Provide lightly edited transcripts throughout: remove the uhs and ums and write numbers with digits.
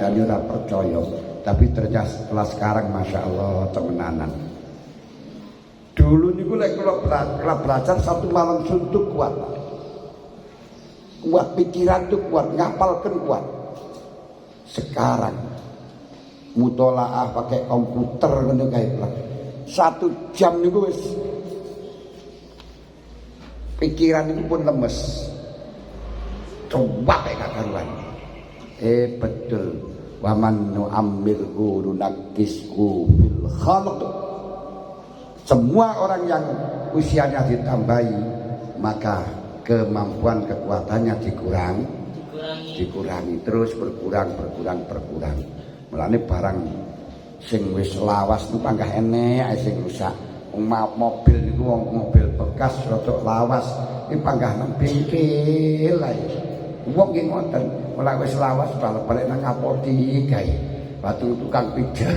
dan ora percaya, tapi ternyata setelah sekarang masya Allah temenanan. Dulu niku lek kula belajar satu malam suntuk kuat pikiran tuh kuat, ngapalkan kuat. Sekarang mutolaah pakai komputer ngono kae lah. 1 jam niku wis pikiran itu pun lemes. Coba kayak karuan. Betul. Waman nu'ammirhu nunakisku fil khalq. Semua orang yang usianya ditambahi maka kemampuan kekuatannya dikurangi terus berkurang. Mulane barang sing wis lawas itu panggah enek sing rusak. Mobil niku mobil bekas rada lawas iki panggah nang bengkel ae. Wong nggih ngoten, mulai wis lawas balik nang apotik gawe. Batu tukang pijet.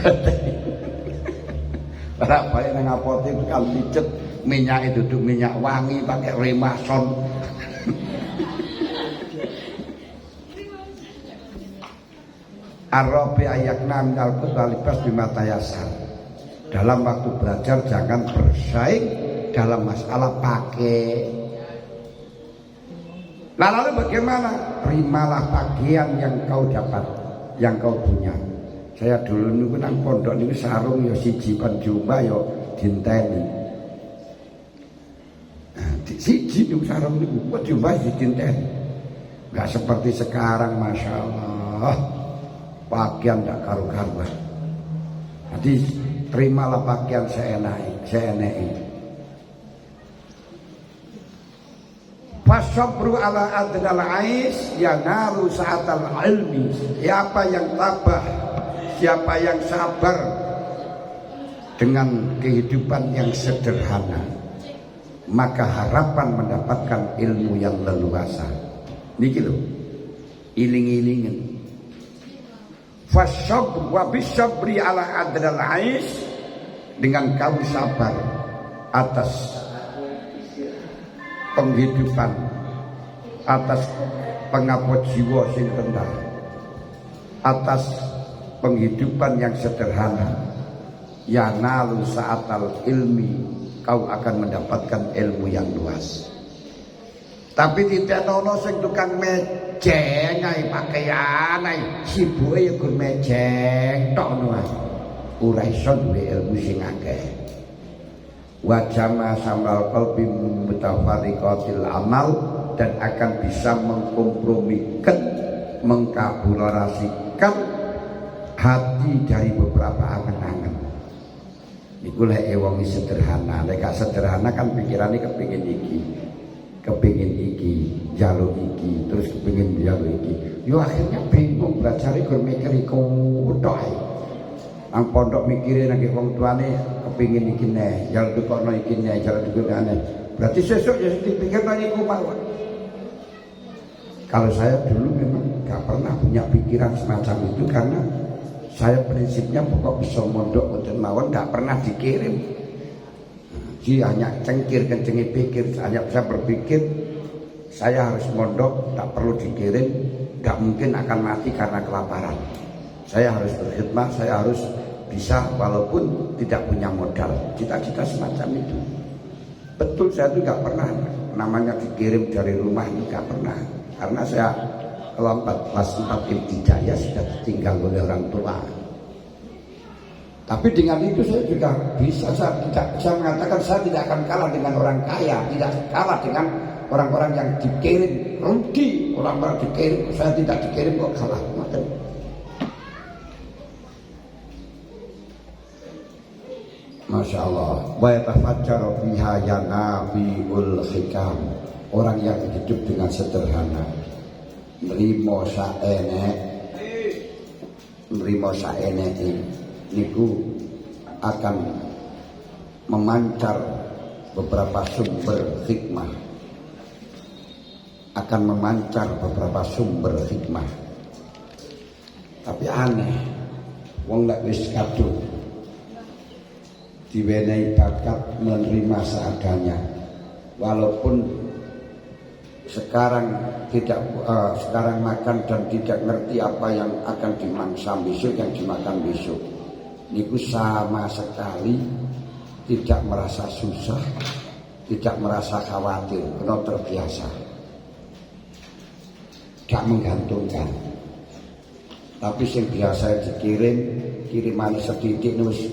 Balik nang apotik tukang pijet, minyak itu duduk minyak wangi pakai Remason. Arabi ayakna minal kutalibas bimata yasar. Dalam waktu belajar jangan bersaing dalam masalah pakai. Lalu bagaimana? Terimalah bagian yang kau dapat, yang kau punya. Saya dulu niku nang pondok niku sarung ya siji penjumba ya dinteni. Siji niku sarung niku penjumba dinteni. Enggak seperti sekarang masya Allah. Bagian ndak karu-karuan. Jadi terimalah bagian seenake. Fasabru ala adnal ais yanalu sa'atal ilmi. Siapa yang tabah, siapa yang sabar dengan kehidupan yang sederhana, maka harapan mendapatkan ilmu yang leluasa. Niki lho, iling-ilingen. Fasabru wa bisabri ala adnal ais, dengan kamu sabar atas penghidupan, atas pengapot jiwa sing rendah, atas penghidupan yang sederhana, yanalu sa'atal ilmi, kau akan mendapatkan ilmu yang luas. Tapi tidak ono sing tukang mejeng ae pakaian ae sibuke ya gur mejeng tok ngono ae. Ora iso duwe ilmu sing akeh. Wajama samal qalbi mutafariqatil amal, dan akan bisa mengkompromikan, mengkabulorasikan hati dari beberapa angan-angan. Iku lek wong sederhana, lek gak sederhana kan pikirane kepengin iki, jaluk iki, terus kepengin jaluk iki. Yo akhirnya bingung belajar gur mikir iku tok ae. Ang pondok mikirin lagi wong tuane kepingin iki neh, jalan tukokno iki neh, jalan tukokno. Berarti sesuk ya dipikir niku mawon. Kalau saya dulu memang gak pernah punya pikiran semacam itu karena saya prinsipnya pokok bisa mondok untuk mawon gak pernah dikirim. Jadi hanya cengkir kencengi pikir, hanya bisa berpikir saya harus mondok, tak perlu dikirim, gak mungkin akan mati karena kelaparan. Saya harus berkhidmat, saya harus bisa walaupun tidak punya modal. Cita-cita semacam itu. Betul, saya itu gak pernah namanya dikirim dari rumah, ini gak pernah. Karena saya kelas 4 ibtidaiyah sudah ditinggal oleh orang tua. Tapi dengan itu saya juga bisa, saya mengatakan saya tidak akan kalah dengan orang kaya, tidak kalah dengan orang-orang yang dikirim. Rugi orang-orang dikirim, saya tidak dikirim kok kalah. Masya Allah. Wa yatafajjaru fiha yanabiul hikam. Orang yang hidup dengan sederhana, nrimo saenek niku akan memancar beberapa sumber hikmah. Tapi aneh, wong lek wis kadung diwenehi bakat menerima seadanya, walaupun sekarang makan dan tidak ngerti apa yang akan dimangsa besok, yang dimakan besok. Niku sama sekali tidak merasa susah, tidak merasa khawatir, karena terbiasa. Gak menggantungkan. Tapi yang biasa kiriman sedikit wis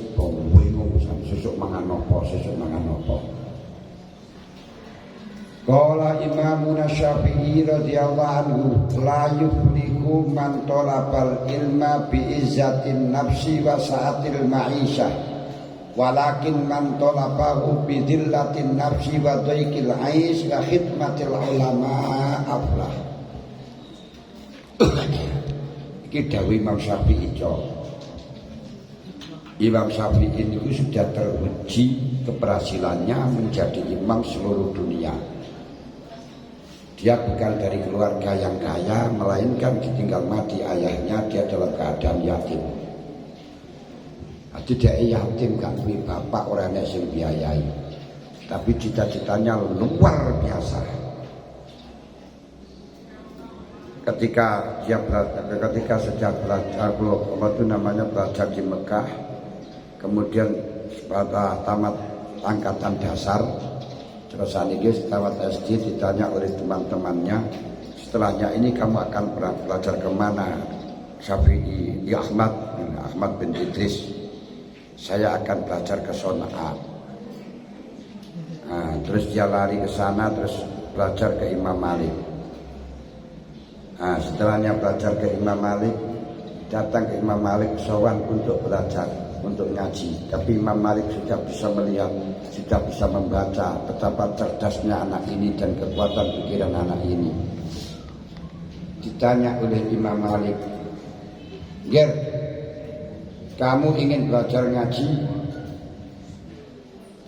bingung sesuk mangan apa, Qala Imamuna Syafi'i radhiyallahu anhu la yuflihu man talabal ilma bi izzatin nafsi wa sa'atil ma'isyah walakin man talabahu bi dillatin nafsi wa dhaiqil 'aish wa khidmatil ulama aflah. Iki dawuh Imam Syafi'i. Imam Syafi'i itu sudah teruji keberhasilannya menjadi imam seluruh dunia. Dia bukan dari keluarga yang kaya, melainkan ditinggal mati ayahnya, dia dalam keadaan yatim. Tidak yatim kan punya bapak orangnya yang biayai, tapi cita-citanya luar biasa. Ketika sejak belajar belajar di Mekah, kemudian pada tamat angkatan dasar. Terus ini tamat SD ditanya oleh teman-temannya, setelahnya ini kamu akan belajar kemana? Syafi'i, ya Ahmad bin Idris. Saya akan belajar ke Son'a. Nah, terus dia lari ke sana, terus belajar ke Imam Malik. Nah, setelahnya belajar ke Imam Malik, datang ke Imam Malik sowan untuk belajar, untuk ngaji. Tapi Imam Malik sudah bisa melihat, sudah bisa membaca betapa cerdasnya anak ini dan kekuatan pikiran anak ini. Ditanya oleh Imam Malik, "Ger, kamu ingin belajar ngaji,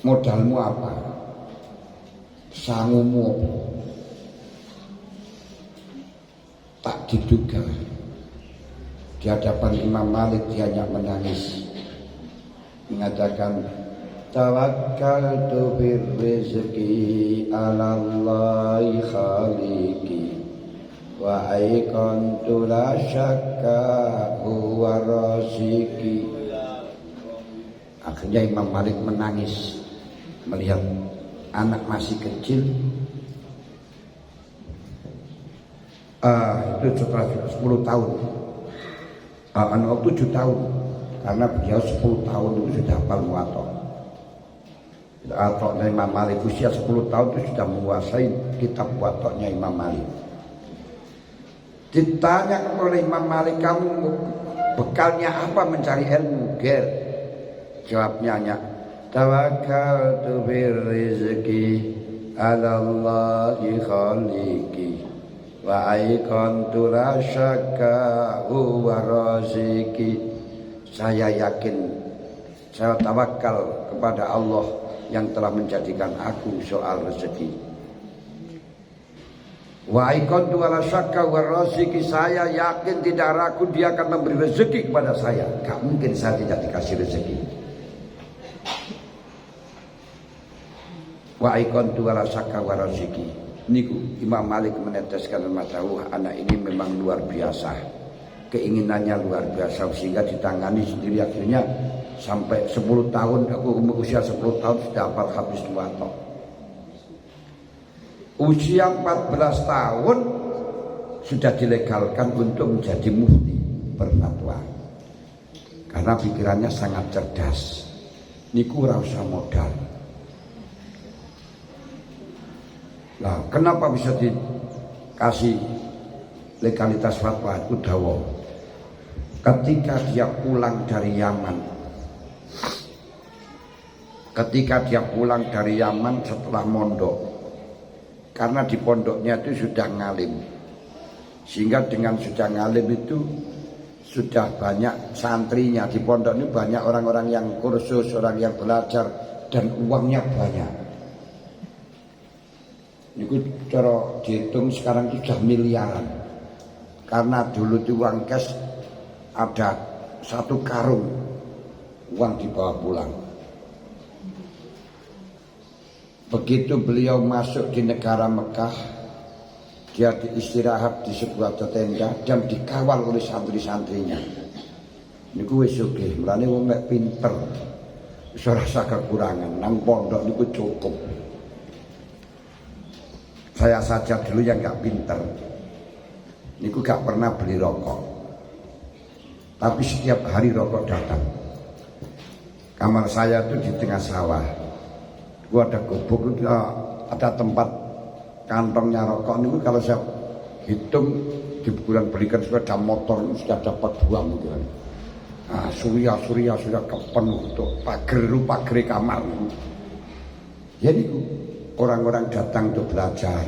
modalmu apa? Sangumu apa?" Tak diduga di hadapan Imam Malik dia hanya menangis, mengatakan, "Tawakkaltu birrizqi 'ala Allahi khaliqi wa aiqantu la syakka huwa raziqi." Akhirnya Imam Malik menangis melihat anak masih kecil. Itu setelah 10 tahun, 7 tahun, karena beliau 10 tahun itu sudah hafal muwatta. Atau Imam Malik usia 10 tahun itu sudah menguasai kitab muwattanya Imam Malik. Ditanya oleh Imam Malik, "Kamu bekalnya apa mencari ilmu, Ger?" Jawabnya hanya, "Tawakkaltu birrizqi 'ala Allahi khaliqi wa aiqantu la syakka huwa raziqi." Saya yakin, saya tawakal kepada Allah yang telah menjadikan aku soal rezeki. Wa aiqantu la syakka huwa raziqi, saya yakin tidak ragu dia akan memberi rezeki kepada saya. Gak mungkin saya tidak dikasih rezeki. Wa aiqantu la syakka huwa raziqi. Niku Imam Malik meneteskan mata, anak ini memang luar biasa, keinginannya luar biasa, sehingga ditangani sendiri. Akhirnya sampai 10 tahun, aku usia 10 tahun sudah hafal habis muwatta. Usia 14 tahun sudah dilegalkan untuk menjadi mufti berfatwa, karena pikirannya sangat cerdas. Niku ora usah modal. Nah, kenapa bisa dikasih legalitas fatwa? Itu dawa. Ketika dia pulang dari Yaman, setelah mondok, karena di pondoknya itu sudah ngalim, sehingga dengan sudah ngalim itu sudah banyak santrinya. Di pondok ini banyak orang-orang yang kursus, orang yang belajar, dan uangnya banyak. Itu cara dihitung sekarang itu sudah miliaran. Karena dulu itu uang cash ada 1 karung uang dibawa pulang. Begitu beliau masuk di negara Mekah, Dia diistirahat di sebuah tenda dan dikawal oleh santri-santrinya. Niku wis sugih, mulane wong nek pinter wis ora rasa kekurangan, nang pondok niku cukup. Saya saja dulu yang gak pinter, niku gak pernah beli rokok. Tapi setiap hari rokok datang. Kamar saya itu di tengah sawah. Gua ada gubuk, ada tempat kantongnya rokok. Niku kalau saya hitung di bulan belikan sepeda motor sudah dapat 2 mungkin. Nah, surya sudah kepenuh untuk pagar kamar. Jadi orang-orang datang untuk belajar,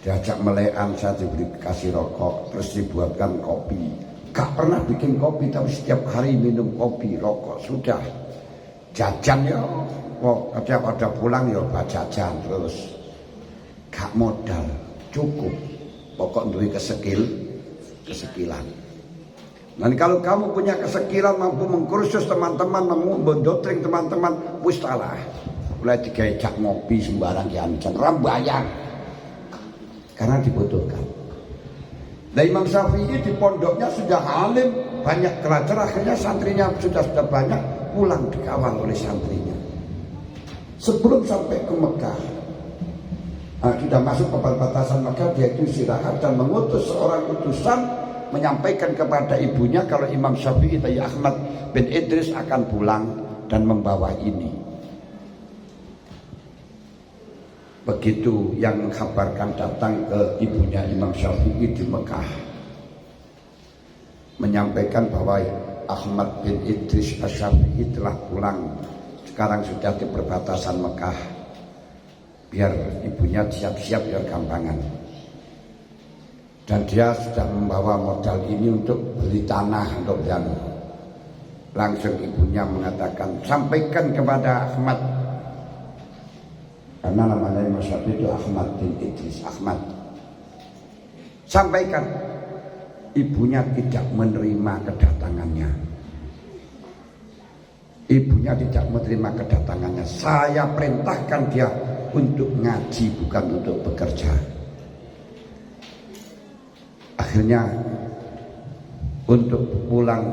diajak melekan, saya diberi kasih rokok, terus dibuatkan kopi. Gak pernah bikin kopi, tapi setiap hari minum kopi, rokok, sudah. Jajan ya, setiap ada pulang ya jajan terus. Gak modal, cukup. Pokok duit kesekilan. Dan kalau kamu punya kesekilan, mampu mengkursus teman-teman, mampu mendotring teman-teman, wis salah. Mulai digajak ngopi sembarang jangan rambayang. Karena dibutuhkan. Nah, Imam Syafi'i di pondoknya sudah alim, banyak belajar, akhirnya santrinya sudah banyak, pulang dikawal oleh santrinya. Sebelum sampai ke Mekah, sudah masuk ke perbatasan Mekah, dia itu istirahat dan mengutus seorang utusan menyampaikan kepada ibunya kalau Imam Syafi'i Tayi Ahmad bin Idris akan pulang dan membawa ini. Begitu yang mengkabarkan datang ke ibunya Imam Syafi'i di Mekah, menyampaikan bahwa Ahmad bin Idris Asy-Syafi'i telah pulang, sekarang sudah di perbatasan Mekah, biar ibunya siap-siap biar gampangan. Dan dia sudah membawa modal ini untuk beli tanah untuk Janu. Langsung ibunya mengatakan, sampaikan kepada Ahmad, karena namanya Imam Syafi'i itu Ahmad bin Idris Ahmad. Sampaikan, ibunya tidak menerima kedatangannya. Ibunya tidak menerima kedatangannya. Saya perintahkan dia untuk ngaji, bukan untuk bekerja. Akhirnya untuk pulang,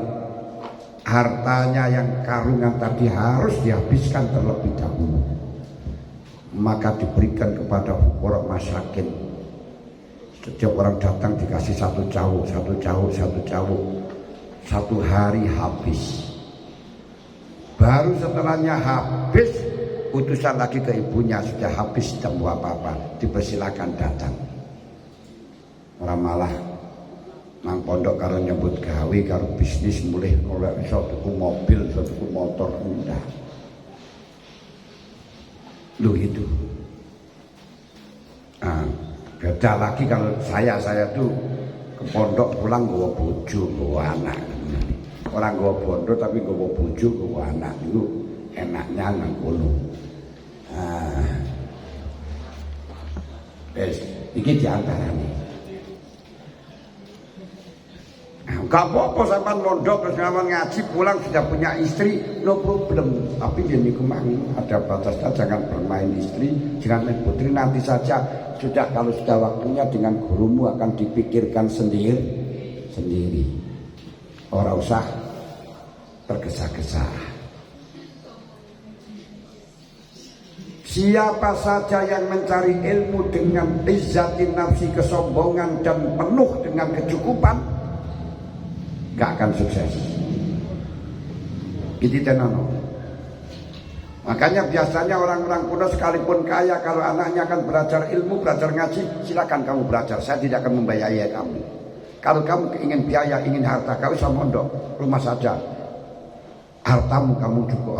hartanya yang karungan tadi harus dihabiskan terlebih dahulu. Maka diberikan kepada fuqara masakin. Setiap orang datang dikasih satu cawuk. 1 hari habis. Baru setelahnya habis, utusan lagi ke ibunya, sudah habis, tidak mau apa-apa, dipersilakan datang. Orang malah nang pondok karo nyebut gawe karo bisnis mulih oleh iso tuku mobil, iso tuku motor, enggak. Loh itu. Beda lagi kalau saya tuh ke pondok pulang gawa bojo, gawa anak. Orang gawa bondo tapi gawa bojo, gawa anak. Itu enaknya nang kono. Iki diantaranya. Gak apa-apa sampean mondok terus sampean ngaji pulang sudah punya istri, no problem. Tapi jadi kemang ada batasnya, jangan bermain istri, jangan main putri. Nanti saja sudah, kalau sudah waktunya dengan gurumu akan dipikirkan sendiri. Orang usah tergesa-gesa. Siapa saja yang mencari ilmu dengan izzatin nafsi, kesombongan dan penuh dengan kecukupan, gak akan sukses. Gitu tenono. Makanya biasanya orang-orang kuno sekalipun kaya, kalau anaknya akan belajar ilmu, belajar ngaji, silakan kamu belajar. Saya tidak akan membiayai kamu. Kalau kamu ingin biaya, ingin harta, kau bisa mondok rumah saja. Hartamu kamu cukup,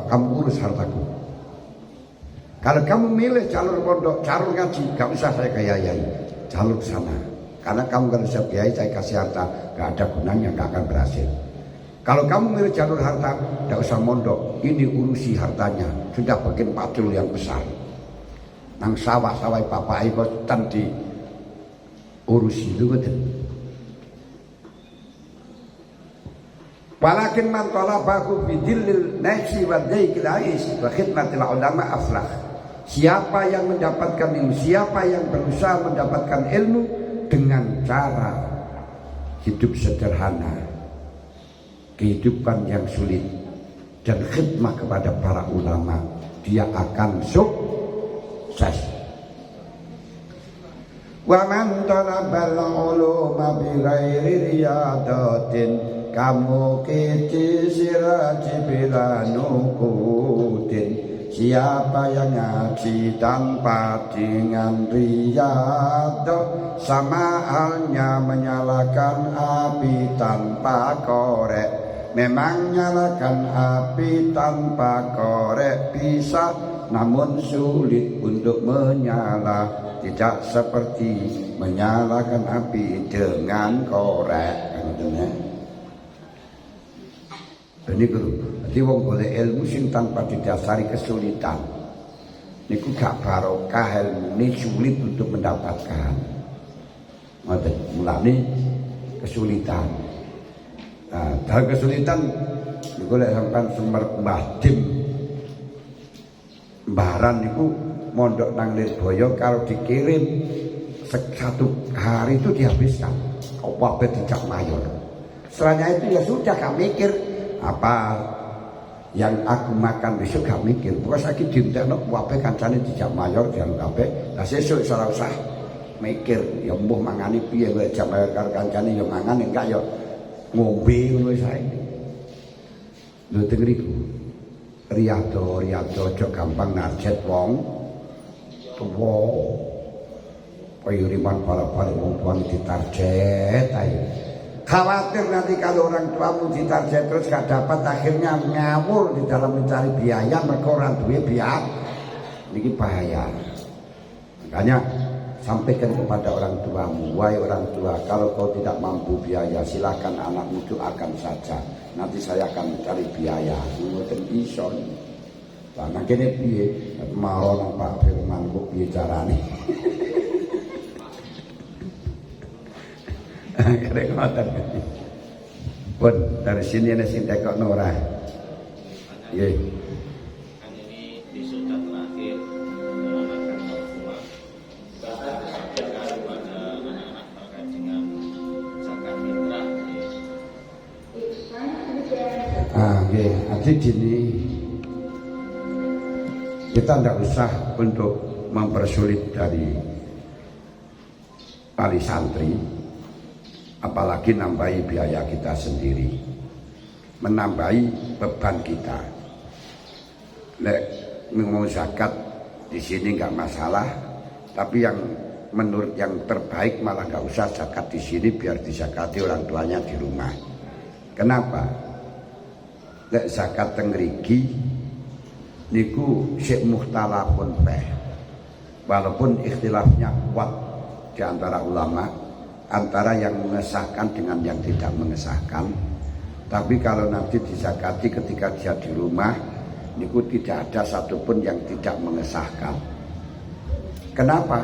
kamu urus hartaku. Kalau kamu milih jalur pondok, jalur ngaji, gak usah saya biayai. Jalur ke sana. Karena kamu kalau saya biayai, saya kasih harta, gak ada gunanya, gak akan berhasil. Kalau kamu milih jalur harta, gak usah mondok, ini urusi hartanya. Sudah bikin pacul yang besar. Nang sawah-sawah bapak ibu tadi urusi itu betul. Walakin man talabahu bidillil nafsi wa daikil ais wa khidmatil ulama aflah. Siapa yang mendapatkan ilmu, siapa yang berusaha mendapatkan ilmu dengan cara hidup sederhana, kehidupan yang sulit, dan khidmah kepada para ulama, dia akan sukses. Wa man talabal uluma bi ghairi riyadatin kamu kiti siraji bila nukutin. Siapa yang ngaji tanpa dengan riyadah, sama halnya menyalakan api tanpa korek. Memang nyalakan api tanpa korek bisa, namun sulit untuk menyala. Tidak seperti menyalakan api dengan korek. Ini guru. Jadi wong boleh ilmu sing tanpa didasari kesulitan. Niku gak barokah, ilmu ini sulit untuk mendapatkan. Mulane kesulitan. Nah, dalam kesulitan niku lek sampean Semer Mbah Dim Mbaran niku mondok nang Lirboyo, kalau dikirim satu hari itu dihabiskan. Apa dicak mayor. Setelahnya itu ya sudah, gak mikir apa yang aku makan besok, gak mikir. Pokoknya saya dintekno wape kancane dijak mayor dianu kabeh. Lah sesuk ora usah mikir ya mbuh mangani piye kowe jam mayor karo kancane ya mangan enggak ya ngombe ngono sae. Lho tengriku. Riyado aja gampang narjet wong tuwa. Kaya riman bala-bala wong tuwa ditarjet ae. Khawatir nanti kalau orang tuamu ditarget terus gak dapat, akhirnya ngawur di dalam mencari biaya, mereka orang duit biaya. Ini bahaya. Makanya sampaikan kepada orang tuamu, wahai orang tua, kalau kau tidak mampu biaya, silakan anakmu doakan saja. Nanti saya akan mencari biaya. Mungkin ison. Lah nang kene piye? Mau nang Pak Firman kok piye carane? Kadang ngoten. Pun dari sini ana sing tekok ora. Nggih. Kan ini di sudah terakhir melakukan semua kepada anak-anak terkait dengan zakat fitrah. Nggih, jadi gini. Kita tidak usah untuk mempersulit dari wali santri, apalagi nambahi biaya kita sendiri, menambahi beban kita. Lek ngomong zakat di sini nggak masalah, tapi yang menurut yang terbaik malah nggak usah zakat di sini, biar dizakati orang tuanya di rumah. Kenapa? Lek zakat tengriki niku syek mukhtalafun beh, walaupun ikhtilafnya kuat di antara ulama, antara yang mengesahkan dengan yang tidak mengesahkan. Tapi kalau nanti dizakati ketika dia di rumah, niku tidak ada satupun yang tidak mengesahkan. Kenapa?